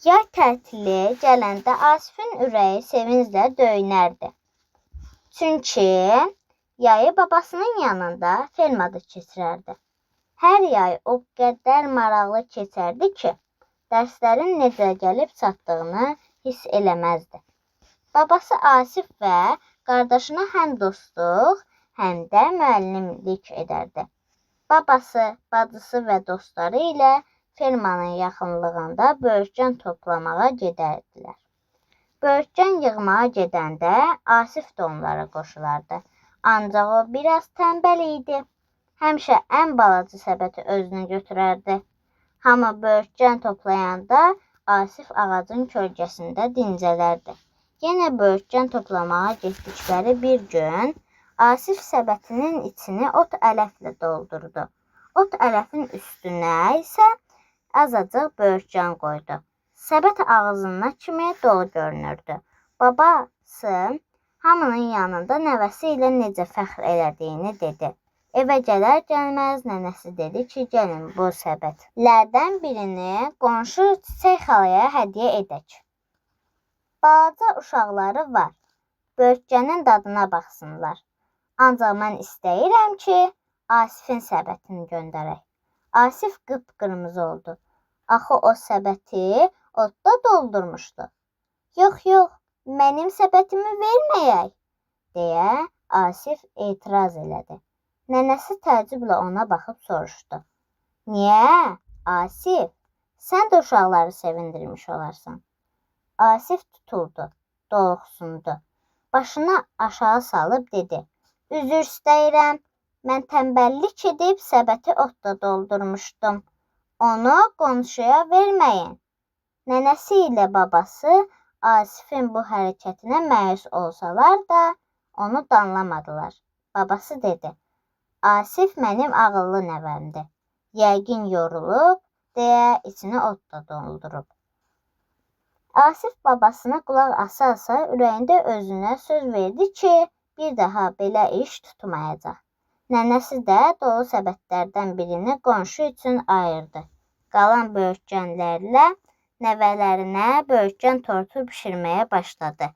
Yay tətili gələndə Asifin ürəyi sevinclə döyünərdi. Çünki yayı babasının yanında fermada keçirərdi. Hər yay o qədər maraqlı keçərdi ki, dərslərin necə gəlib çatdığını hiss eləməzdi. Babası Asif və qardaşına həm dostluq, həm də müəllimlik edərdi. Babası, bacısı və dostları ilə fermanın yaxınlığında böğürtlen toplamağa gedərdilər. Böğürtlen yığmağa gedəndə Asif də onlara qoşulardı. Ancaq o biraz tənbəl idi. Həmişə ən balaca səbəti özünə götürərdi. Hamı böğürtlen toplayanda Asif ağacın kölgəsində dincələrdi. Yenə böğürtlen toplamağa getdikləri bir gün Asif səbətinin içini ot ələflə doldurdu. Ot ələfin üstünə isə azacıq böğürtlen qoydu. Səbət ağzına kimi dolu görünürdü. Babası hamının yanında nəvəsi ilə necə fəxr elədiyini dedi. Evə gələr-gəlməz nənəsi dedi ki, gəlin bu səbətlərdən birini qonşu Çiçək xalaya hədiyyə edək. Balaca uşaqları var. Böğürtlenin dadına baxsınlar. Ancaq mən istəyirəm ki, Asifin səbətini göndərək. Asif qıpqırmızı oldu. Axı o səbəti otda doldurmuşdu. Yox, mənim səbətimi verməyək, deyə Asif etiraz elədi. Nənəsi təəccüblə ona baxıb soruşdu. Niyə, Asif? Sən də uşaqları sevindirmiş olarsan. Asif tutuldu, doluxsundu. Başını aşağı salıb dedi. Üzr istəyirəm, mən tənbəllik edib səbəti otda doldurmuşdum. Onu qonşuya verməyin. Nənəsi ilə babası Asifin bu hərəkətinə məyus olsalar da onu danlamadılar. Babası dedi, Asif mənim ağıllı nəvəmdir. Yəqin yorulub, deyə içini otla doldurub. Asif babasına qulaq asa-asa ürəyində özünə söz verdi ki, bir daha belə iş tutmayacaq. Nənəsi də dolu səbətlərdən birini qonşu üçün ayırdı. Qalan böğürtlenlərlə nəvələrinə böğürtlen tortu bişirməyə başladı.